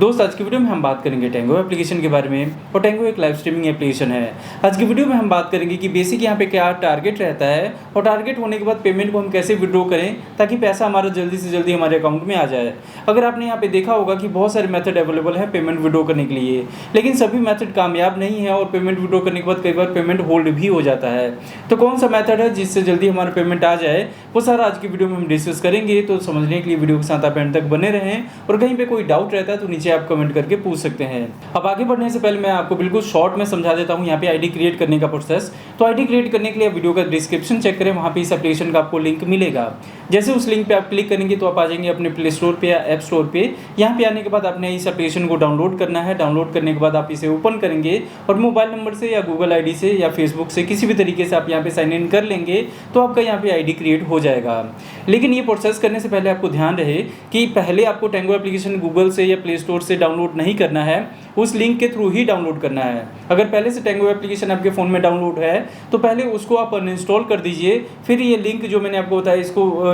दोस्त आज की वीडियो में हम बात करेंगे टेंगो एप्लीकेशन के बारे में। और टेंगो एक लाइव स्ट्रीमिंग एप्लीकेशन है। आज की वीडियो में हम बात करेंगे कि बेसिक यहाँ पे क्या टारगेट रहता है और टारगेट होने के बाद पेमेंट को हम कैसे विड्रॉ करें ताकि पैसा हमारा जल्दी से जल्दी हमारे अकाउंट में आ जाए। अगर आपने यहाँ पे देखा होगा कि बहुत सारे मेथड अवेलेबल है पेमेंट विड्रॉ करने के लिए, लेकिन सभी मेथड कामयाब नहीं है और पेमेंट विड्रॉ करने के बाद कई बार पेमेंट होल्ड भी हो जाता है। तो कौन सा मेथड है जिससे जल्दी हमारा पेमेंट आ जाए, वो सारा आज की वीडियो में हम डिस्कस करेंगे। तो समझने के लिए वीडियो के साथ आप एंड तक बने रहें और कहीं पे कोई डाउट रहता है तो नीचे आप कमेंट करके पूछ सकते हैं। अब आगे बढ़ने से पहले मैं आपको बिल्कुल शॉर्ट में समझा देता हूँ यहाँ पे आईडी क्रिएट करने का प्रोसेस। तो आईडी क्रिएट करने के लिए वीडियो का डिस्क्रिप्शन चेक करें, वहाँ पे इस एप्लीकेशन का आपको लिंक मिलेगा। जैसे उस लिंक पे आप क्लिक करेंगे तो आप आ जाएंगे अपने प्ले स्टोर पे या ऐप स्टोर पे। यहाँ पे आने के बाद आपने इस एप्लीकेशन को डाउनलोड करना है। डाउनलोड करने के बाद आप इसे ओपन करेंगे और मोबाइल नंबर से या गूगल आईडी से या फेसबुक से किसी भी तरीके से आप यहाँ पे साइन इन कर लेंगे तो आपका यहाँ पे आईडी क्रिएट हो जाएगा। लेकिन ये प्रोसेस करने से पहले आपको ध्यान रहे कि पहले आपको टेंगो एप्लीकेशन गूगल से या प्ले स्टोर से डाउनलोड नहीं करना है, उस लिंक के थ्रू ही डाउनलोड करना है। अगर पहले से टेंगो एप्लीकेशन आपके फ़ोन में डाउनलोड है तो पहले उसको आप अनइंस्टॉल कर दीजिए, फिर ये लिंक जो मैंने आपको बताया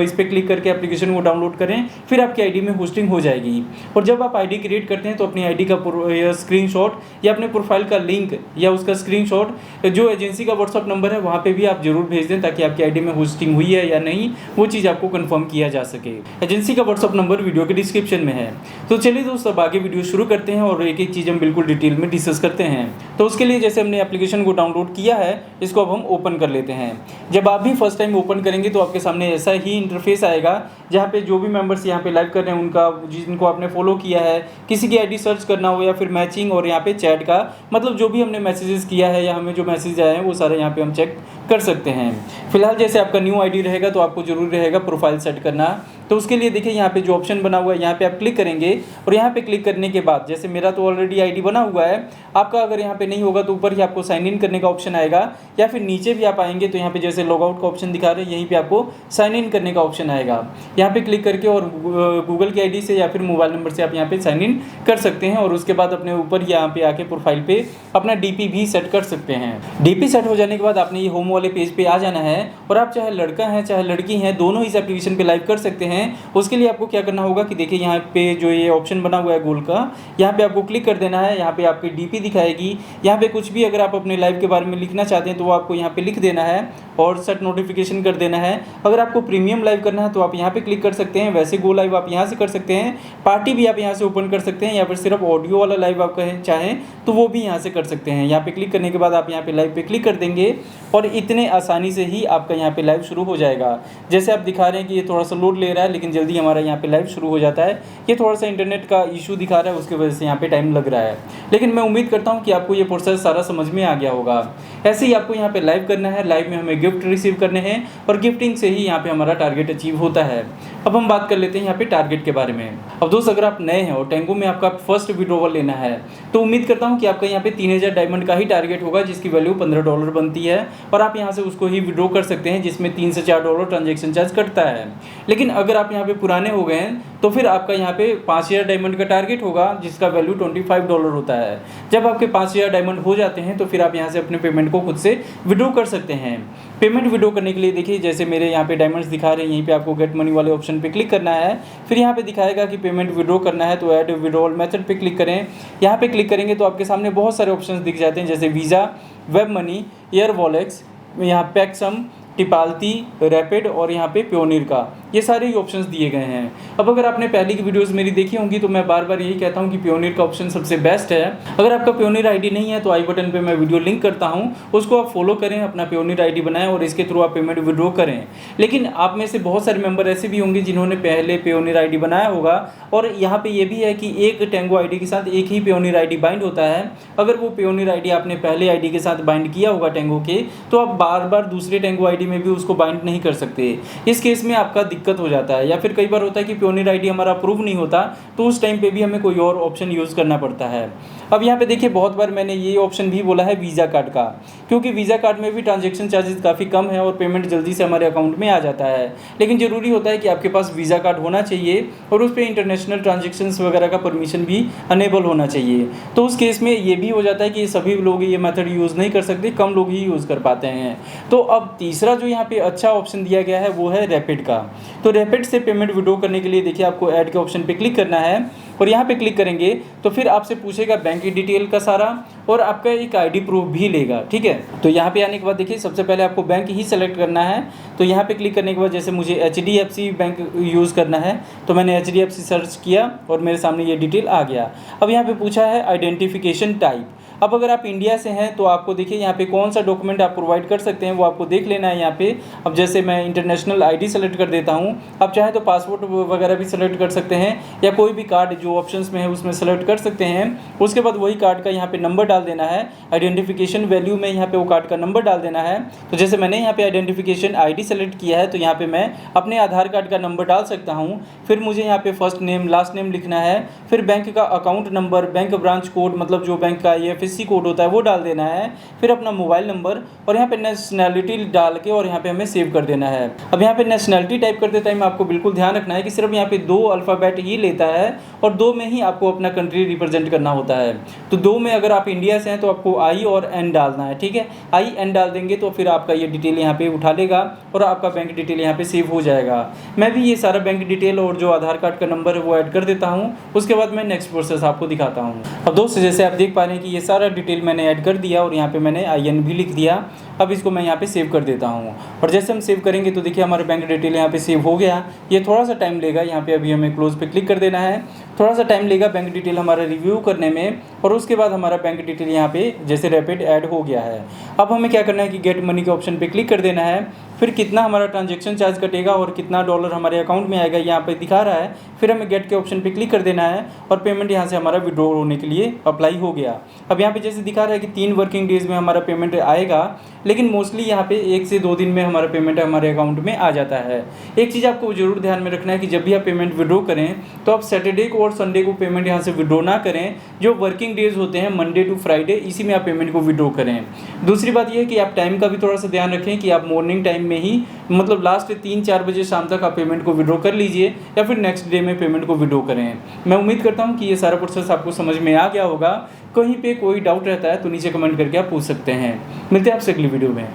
इस पर क्लिक करके एप्लीकेशन को डाउनलोड करें, फिर आपकी आईडी में होस्टिंग हो जाएगी। और जब आप आईडी क्रिएट करते हैं तो अपनी आईडी का स्क्रीनशॉट या अपने प्रोफाइल का लिंक या उसका स्क्रीनशॉट जो एजेंसी का व्हाट्सअप नंबर है वहाँ पे भी आप जरूर भेज दें ताकि आपकी आईडी में होस्टिंग हुई है या नहीं वो चीज़ आपको कंफर्म किया जा सके। एजेंसी का व्हाट्सअप नंबर वीडियो के डिस्क्रिप्शन में है। तो चलिए दोस्तों अब आगे वीडियो शुरू करते हैं और एक एक चीज़ हम बिल्कुल डिटेल में डिस्कस करते हैं। तो उसके लिए जैसे हमने एप्लीकेशन को डाउनलोड किया है इसको अब हम ओपन कर लेते हैं। जब आप भी फर्स्ट टाइम ओपन करेंगे तो आपके सामने ऐसा ही इंटरफेस आएगा जहाँ पे जो भी मेंबर्स यहाँ पे लाइव कर रहे हैं उनका जिनको आपने फॉलो किया है, किसी की आईडी सर्च करना हो या फिर मैचिंग और यहाँ पे चैट का मतलब जो भी हमने मैसेजेस किया है या हमें जो मैसेज आए हैं वो सारे यहाँ पे हम चेक कर सकते हैं। फिलहाल जैसे आपका न्यू आईडी रहेगा तो आपको जरूरी रहेगा प्रोफाइल सेट करना। तो उसके लिए देखिए यहाँ पे जो ऑप्शन बना हुआ है यहाँ पे आप क्लिक करेंगे और यहाँ पे क्लिक करने के बाद जैसे मेरा तो ऑलरेडी आईडी बना हुआ है, आपका अगर यहाँ पे नहीं होगा तो ऊपर ही आपको साइन इन करने का ऑप्शन आएगा या फिर नीचे भी आप आएंगे तो यहाँ पे जैसे लॉग आउट का ऑप्शन दिखा रहे हैं यहीं पे आपको साइन इन करने का ऑप्शन आएगा। यहाँ पे क्लिक करके और गूगल की आईडी से या फिर मोबाइल नंबर से आप यहाँ पे साइन इन कर सकते हैं और उसके बाद अपने ऊपर यहाँ पे आके प्रोफाइल पे अपना डीपी भी सेट कर सकते हैं। डीपी सेट हो जाने के बाद आपने ये होम वाले पेज पे आ जाना है और आप चाहे लड़का है चाहे लड़की है दोनों इस एप्लीकेशन पे लाइव कर सकते हैं। उसके लिए आपको क्या करना होगा कि देखिए यहाँ पे जो ये ऑप्शन बना हुआ है गोल का, यहाँ पे आपको क्लिक कर देना है। यहाँ पे आपकी डीपी दिखाएगी, यहाँ पे कुछ भी अगर आप अपने लाइव के बारे में लिखना चाहते हैं तो वो आपको यहाँ पे लिख देना है और सेट नोटिफिकेशन कर देना है। अगर आपको प्रीमियम लाइव करना है तो आप यहाँ पे क्लिक कर सकते हैं, वैसे गो लाइव आप यहाँ से कर सकते हैं, पार्टी भी आप यहाँ से ओपन कर सकते हैं या फिर सिर्फ ऑडियो वाला लाइव आप कहें चाहें तो वो भी यहाँ से कर सकते हैं। यहाँ पे क्लिक करने के बाद आप यहाँ पे लाइव पे क्लिक कर देंगे और इतने आसानी से ही आपका यहाँ पे लाइव शुरू हो जाएगा। जैसे आप दिखा रहे हैं कि ये थोड़ा सा लोड ले रहा है लेकिन जल्दी हमारा यहाँ पे लाइव शुरू हो जाता है। ये थोड़ा सा इंटरनेट का इशू दिखा रहा है उसकी वजह से यहाँ पे टाइम लग रहा है, लेकिन मैं उम्मीद करता हूँ कि आपको ये प्रोसेस सारा समझ में आ गया होगा। ऐसे ही आपको यहाँ पे लाइव करना है, लाइव में हमें गिफ्ट रिसीव करने हैं और गिफ्टिंग से ही यहाँ पे हमारा टारगेट अचीव होता है। अब हम बात कर लेते हैं यहाँ पे टारगेट के बारे में। अब दोस्त अगर आप नए हैं और टेंगो में आपका फर्स्ट विड्रॉवल लेना है तो उम्मीद करता हूँ कि आपका यहाँ पे 3000 डायमंड का ही टारगेट होगा जिसकी वैल्यू $15 बनती है और आप यहाँ से उसको ही विड्रॉ कर सकते हैं जिसमें $3 से $4 ट्रांजेक्शन चार्ज कटता है। लेकिन अगर आप यहाँ पे पुराने हो गए हैं तो फिर आपका यहाँ पे 5000 डायमंड का टारगेट होगा जिसका वैल्यू $25 होता है। जब आपके 5000 डायमंड हो जाते हैं तो फिर आप यहाँ से अपने पेमेंट को खुद से विड्रॉ कर सकते हैं। पेमेंट विड्रॉ करने के लिए देखिए जैसे मेरे यहाँ पे डायमंड्स दिखा रहे हैं, यहीं पे आपको गेट मनी वाले ऑप्शन पे क्लिक करना है। फिर यहाँ पे दिखाएगा कि पेमेंट विड्रॉ करना है तो ऐड विड्रॉल मेथड पे क्लिक करें। यहाँ पे क्लिक करेंगे तो आपके सामने बहुत सारे ऑप्शंस दिख जाते हैं जैसे visa, web money, air wallets, यहाँ पैक्सम, टिपालती, रैपिड और यहाँ पे प्योनियर का ये सारे ही ऑप्शंस दिए गए हैं। अब अगर आपने पहले की वीडियोस मेरी देखी होंगी तो मैं बार बार यही कहता हूँ कि प्योनियर का ऑप्शन सबसे बेस्ट है। अगर आपका प्योनियर आईडी नहीं है तो आई बटन पे मैं वीडियो लिंक करता हूँ, उसको आप फॉलो करें, अपना प्योनियर आईडी बनाएं और इसके थ्रू आप पेमेंट विड्रॉ करें। लेकिन आप में से बहुत सारे मेंबर ऐसे भी होंगे जिन्होंने पहले प्योनियर आईडी बनाया होगा और यहाँ पे ये भी है कि एक टेंगो आईडी के साथ एक ही प्योनियर आईडी बाइंड होता है। अगर वो प्योनियर आईडी आपने पहले आईडी के साथ बाइंड किया होगा टेंगो के तो आप बार बार दूसरे टेंगो आईडी में भी उसको बाइंड नहीं कर सकते। इस केस में आपका दिक्कत हो जाता है या फिर कई बार होता है कि प्योनियर आईडी हमारा अप्रूव नहीं होता तो उस टाइम पे भी हमें कोई और ऑप्शन यूज़ करना पड़ता है। अब यहाँ पे देखिए बहुत बार मैंने ये ऑप्शन भी बोला है वीज़ा कार्ड का, क्योंकि वीज़ा कार्ड में भी ट्रांजैक्शन चार्जेस काफ़ी कम है और पेमेंट जल्दी से हमारे अकाउंट में आ जाता है। लेकिन ज़रूरी होता है कि आपके पास वीज़ा कार्ड होना चाहिए और उस पर इंटरनेशनल ट्रांजेक्शन्स वगैरह का परमिशन भी अनेबल होना चाहिए। तो उस केस में ये भी हो जाता है कि सभी लोग ये मेथड यूज़ नहीं कर सकते, कम लोग ही यूज़ कर पाते हैं। तो अब तीसरा जो यहाँ पे अच्छा ऑप्शन दिया गया है वो है रैपिड का। तो रैपिड से पेमेंट विड्रॉ करने के लिए देखिए आपको ऐड के ऑप्शन पे क्लिक करना है और यहाँ पे क्लिक करेंगे तो फिर आपसे पूछेगा बैंक की डिटेल का सारा और आपका एक आईडी प्रूफ भी लेगा, ठीक है। तो यहाँ पे आने के बाद देखिए सबसे पहले आपको बैंक ही सेलेक्ट करना है। तो यहाँ पे क्लिक करने के बाद जैसे मुझे HDFC बैंक यूज़ करना है तो मैंने HDFC सर्च किया और मेरे सामने ये डिटेल आ गया। अब यहाँ पे पूछा है आइडेंटिफिकेशन टाइप। अब अगर आप इंडिया से हैं तो आपको देखिए यहाँ पे कौन सा डॉक्यूमेंट आप प्रोवाइड कर सकते हैं वो आपको देख लेना है यहाँ पे। अब जैसे मैं इंटरनेशनल आईडी सेलेक्ट कर देता हूँ, आप चाहे तो पासपोर्ट वगैरह भी सेलेक्ट कर सकते हैं या कोई भी कार्ड जो ऑप्शंस में है उसमें सेलेक्ट कर सकते हैं। उसके बाद वही कार्ड का यहाँ पे नंबर डाल देना है, आइडेंटिफिकेशन वैल्यू में यहाँ पे वो कार्ड का नंबर डाल देना है। तो जैसे मैंने यहाँ पे आइडेंटिफिकेशन आईडी सेलेक्ट किया है तो यहाँ पे मैं अपने आधार कार्ड का नंबर डाल सकता हूँ। फिर मुझे यहाँ पे फर्स्ट नेम लास्ट नेम लिखना है, फिर बैंक का account number, bank branch code मतलब जो बैंक का IFSC कोड होता है वो डाल देना है, फिर अपना मोबाइल नंबर और यहाँ पे नेशनैलिटी डाल के और यहाँ पे हमें सेव कर देना है। अब यहाँ पे नेशनैलिटी टाइप करते टाइम आपको बिल्कुल ध्यान रखना है कि सिर्फ यहाँ पे 2 अल्फ़ाबेट ही लेता है और 2 में ही आपको अपना कंट्री रिप्रेजेंट करना होता है। तो 2 में अगर आप इंडिया से हैं तो आपको I और N डालना है, ठीक है। IN डाल देंगे तो फिर आपका ये डिटेल यहाँ पे उठा लेगा और आपका बैंक डिटेल यहाँ पे सेव हो जाएगा। मैं भी ये सारा बैंक डिटेल और जो आधार कार्ड का नंबर है वो ऐड कर देता हूँ, उसके बाद मैं नेक्स्ट प्रोसेस आपको दिखाता हूँ। अब दोस्तों जैसे आप देख पा रहे हैं कि ये सारा डिटेल मैंने ऐड कर दिया और यहाँ पे मैंने IN भी लिख दिया। अब इसको मैं यहाँ पे सेव कर देता हूँ और जैसे हम सेव करेंगे तो देखिए हमारे बैंक डिटेल यहाँ पे सेव हो गया। ये थोड़ा सा टाइम लेगा, यहाँ पे अभी हमें क्लोज पे क्लिक कर देना है, थोड़ा सा टाइम लेगा बैंक डिटेल हमारा रिव्यू करने में और उसके बाद हमारा बैंक डिटेल यहाँ पे जैसे रैपिड ऐड हो गया है। अब हमें क्या करना है कि गेट मनी के ऑप्शन पे क्लिक कर देना है, फिर कितना हमारा ट्रांजैक्शन चार्ज कटेगा और कितना डॉलर हमारे अकाउंट में आएगा यहाँ पे दिखा रहा है। फिर हमें गेट के ऑप्शन पे क्लिक कर देना है और पेमेंट यहाँ से हमारा विड्रॉ होने के लिए अप्लाई हो गया। अब यहाँ पे जैसे दिखा रहा है कि 3 वर्किंग डेज़ में हमारा पेमेंट आएगा, लेकिन मोस्टली यहाँ पे 1 से 2 दिन में हमारा पेमेंट हमारे अकाउंट में आ जाता है। एक चीज़ आपको जरूर ध्यान में रखना है कि जब भी आप पेमेंट विड्रॉ करें तो आप सैटरडे को और संडे को पेमेंट यहाँ से विड्रॉ ना करें। जो वर्किंग डेज़ होते हैं मंडे टू फ्राइडे, इसी में आप पेमेंट को विड्रॉ करें। दूसरी बात यह है कि आप टाइम का भी थोड़ा सा ध्यान रखें कि आप मॉर्निंग टाइम में ही मतलब लास्ट 3-4 बजे शाम तक आप पेमेंट को विड्रॉ कर लीजिए या फिर नेक्स्ट डे में पेमेंट को विड्रॉ करें। मैं उम्मीद करता हूँ कि ये सारा प्रोसेस आपको समझ में आ गया होगा। कहीं पे कोई डाउट रहता है तो नीचे कमेंट करके आप पूछ सकते हैं। मिलते हैं आपसे अगली वीडियो में।